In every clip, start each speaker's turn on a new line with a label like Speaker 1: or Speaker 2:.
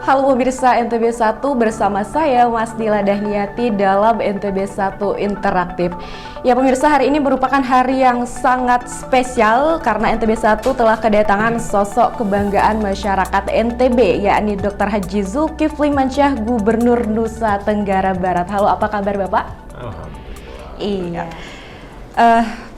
Speaker 1: Halo pemirsa NTB1 bersama saya Mas Dila Dahniati dalam NTB1 Interaktif. Ya pemirsa, hari ini merupakan hari yang sangat spesial karena NTB1 telah kedatangan sosok kebanggaan masyarakat NTB, yakni Dr. Haji Zulkifli Mansyah, Gubernur Nusa Tenggara Barat. Halo, apa kabar Bapak?
Speaker 2: Alhamdulillah.
Speaker 1: Iya.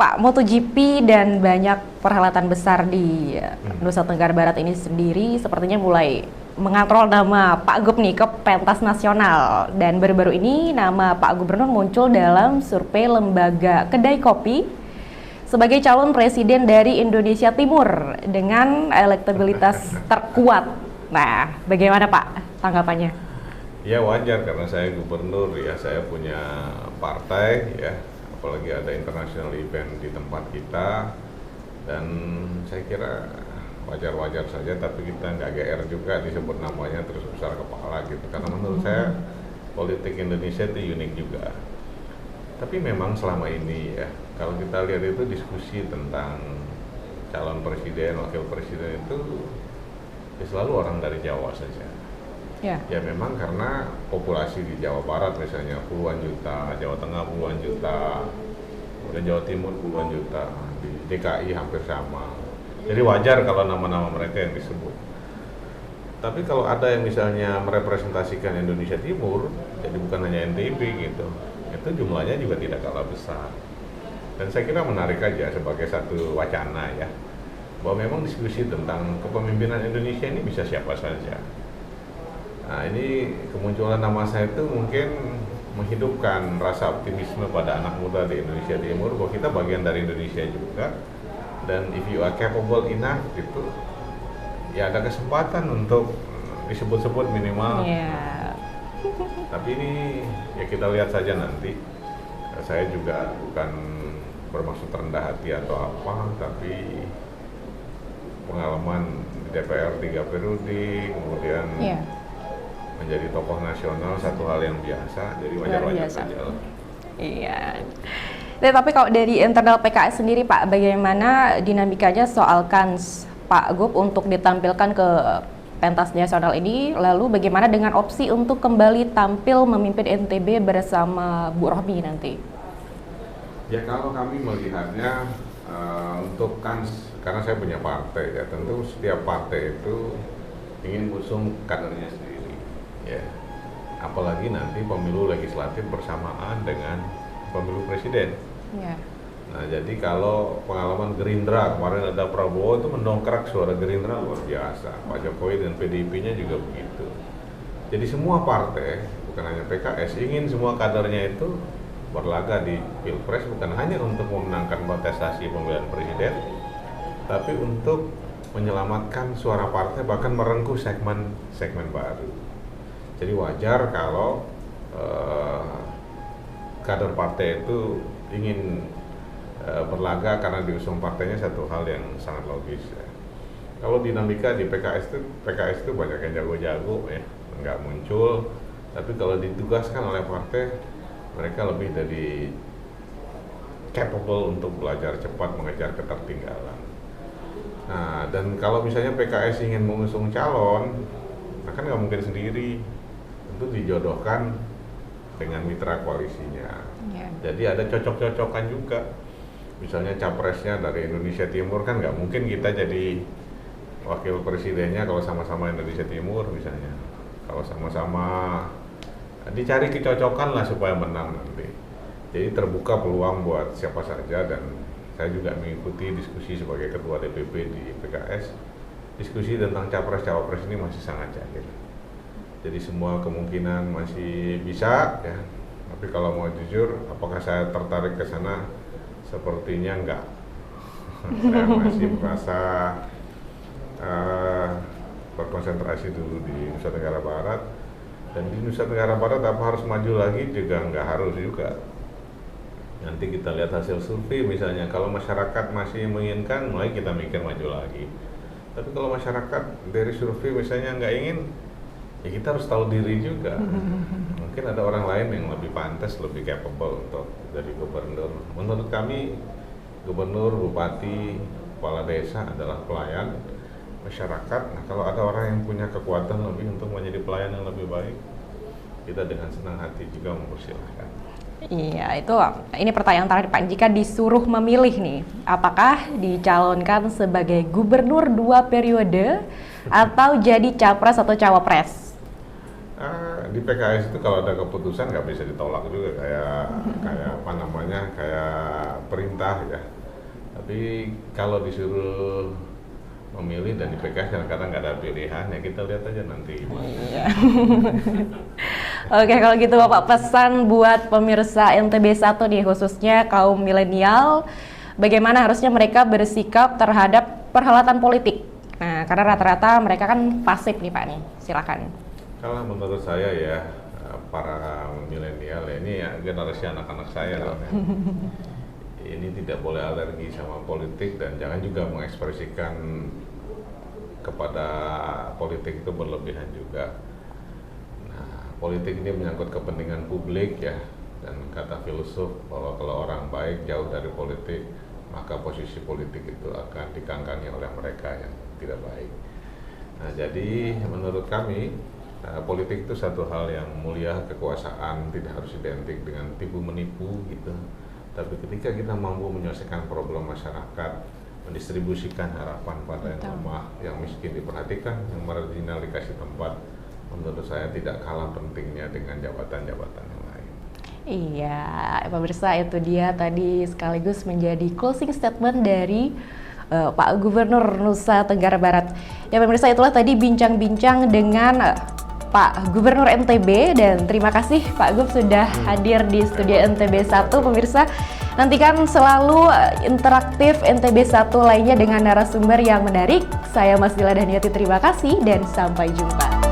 Speaker 1: Pak, MotoGP dan banyak perhelatan besar di Nusa Tenggara Barat ini sendiri sepertinya mulai mengatrol nama Pak Gub nih ke pentas nasional, dan baru-baru ini nama Pak Gubernur muncul dalam survei lembaga Kedai Kopi sebagai calon presiden dari Indonesia Timur dengan elektabilitas terkuat. Nah, bagaimana Pak tanggapannya?
Speaker 2: Ya wajar karena saya gubernur ya, saya punya partai ya, apalagi ada international event di tempat kita, dan saya kira wajar-wajar saja, tapi kita nggak GR juga disebut namanya terus besar kepala gitu, karena menurut saya politik Indonesia itu unik juga. Tapi memang selama ini ya, kalau kita lihat itu diskusi tentang calon presiden, wakil presiden itu ya selalu orang dari Jawa saja. Ya memang karena populasi di Jawa Barat misalnya puluhan juta, Jawa Tengah puluhan juta, kemudian Jawa Timur puluhan juta, di DKI hampir sama. Jadi wajar kalau nama-nama mereka yang disebut. Tapi kalau ada yang misalnya merepresentasikan Indonesia Timur, jadi bukan hanya NTB gitu, itu jumlahnya juga tidak kalah besar. Dan saya kira menarik aja sebagai satu wacana ya, bahwa memang diskusi tentang kepemimpinan Indonesia ini bisa siapa saja. Nah ini kemunculan nama saya itu mungkin menghidupkan rasa optimisme pada anak muda di Indonesia Timur, bahwa kita bagian dari Indonesia juga. Dan if you are capable enough gitu, ya ada kesempatan untuk disebut-sebut minimal. Tapi ini ya kita lihat saja nanti. Saya juga bukan bermaksud rendah hati atau apa, tapi pengalaman di DPR 3 periode, kemudian menjadi tokoh nasional satu hal yang biasa, jadi wajar-wajar saja.
Speaker 1: Iya. Tapi kalau dari internal PKS sendiri Pak, bagaimana dinamikanya soal kans Pak Gub untuk ditampilkan ke pentas nasional ini, lalu bagaimana dengan opsi untuk kembali tampil memimpin NTB bersama Bu Rohmi nanti?
Speaker 2: Ya kalau kami melihatnya untuk kans, karena saya punya partai ya, tentu setiap partai itu ingin usung kadernya sendiri ya, apalagi nanti pemilu legislatif bersamaan dengan pemilu presiden. Nah jadi kalau pengalaman Gerindra kemarin ada Prabowo itu mendongkrak suara Gerindra luar biasa, Pak Jokowi dan PDIP-nya juga begitu. Jadi semua partai, bukan hanya PKS, ingin semua kadernya itu berlaga di Pilpres, bukan hanya untuk memenangkan kontestasi pemilihan presiden, tapi untuk menyelamatkan suara partai, bahkan merengkuh segmen baru. Jadi wajar kalau kader partai itu ingin berlaga karena diusung partainya, satu hal yang sangat logis ya. Kalau dinamika di PKS itu banyak yang jago-jago ya, nggak muncul, tapi kalau ditugaskan oleh partai, mereka lebih dari capable untuk belajar cepat mengejar ketertinggalan. Nah, dan kalau misalnya PKS ingin mengusung calon, nah kan nggak mungkin sendiri, tentu dijodohkan dengan mitra koalisinya. Jadi ada cocok-cocokan juga. Misalnya capresnya dari Indonesia Timur, kan nggak mungkin kita jadi wakil presidennya kalau sama-sama Indonesia Timur misalnya. Kalau sama-sama, dicari kecocokan lah supaya menang nanti. Jadi terbuka peluang buat siapa saja, dan saya juga mengikuti diskusi sebagai ketua DPP di PKS. Diskusi tentang capres-cawapres ini masih sangat cair. Jadi semua kemungkinan masih bisa ya. Tapi kalau mau jujur, apakah saya tertarik ke sana? Sepertinya enggak. Saya masih merasa berkonsentrasi dulu di Nusa Tenggara Barat. Dan di Nusa Tenggara Barat apa harus maju lagi juga enggak harus juga. Nanti kita lihat hasil survei misalnya, kalau masyarakat masih menginginkan, mulai kita mikir maju lagi. Tapi kalau masyarakat dari survei misalnya nggak ingin, ya kita harus tahu diri juga. Mungkin ada orang lain yang lebih pantas, lebih capable untuk jadi gubernur. Menurut kami, gubernur, bupati, kepala desa adalah pelayan. masyarakat. Nah, kalau ada orang yang punya kekuatan lebih untuk menjadi pelayan yang lebih baik, kita dengan senang hati juga mempersilahkan.
Speaker 1: Iya, ini pertanyaan terakhir Pak. Jika disuruh memilih nih, apakah dicalonkan sebagai gubernur 2 periode atau jadi capres atau cawapres?
Speaker 2: Di PKS itu kalau ada keputusan nggak bisa ditolak juga, kayak apa namanya, kayak perintah ya. Tapi kalau disuruh memilih, dan di PKS kadang-kadang nggak ada pilihan, ya kita lihat aja nanti gimana.
Speaker 1: Iya. Oke, kalau gitu Bapak, pesan buat pemirsa NTB1 nih, khususnya kaum milenial, bagaimana harusnya mereka bersikap terhadap perhelatan politik? Nah, karena rata-rata mereka kan pasif nih Pak nih, silakan.
Speaker 2: Kalau menurut saya ya, para milenial ini ya generasi anak-anak saya lah ya. Ini tidak boleh alergi sama politik, dan jangan juga mengekspresikan kepada politik itu berlebihan juga. Nah, politik ini menyangkut kepentingan publik ya, dan kata filsuf bahwa kalau orang baik jauh dari politik, maka posisi politik itu akan dikangkangi oleh mereka yang tidak baik. Nah, jadi menurut kami politik itu satu hal yang mulia, kekuasaan tidak harus identik dengan tipu menipu gitu. Tapi ketika kita mampu menyelesaikan problem masyarakat, mendistribusikan harapan pada yang lemah, yang miskin diperhatikan, yang marginal dikasih tempat, menurut saya tidak kalah pentingnya dengan jabatan-jabatan yang lain.
Speaker 1: Iya, pemirsa, itu dia tadi sekaligus menjadi closing statement dari Pak Gubernur Nusa Tenggara Barat. Ya pemirsa, itulah tadi bincang-bincang dengan Pak Gubernur NTB, dan terima kasih Pak Gub sudah hadir di studio NTB1. Pemirsa, nantikan selalu interaktif NTB1 lainnya dengan narasumber yang menarik. Saya Mas Dila Daniati, terima kasih dan sampai jumpa.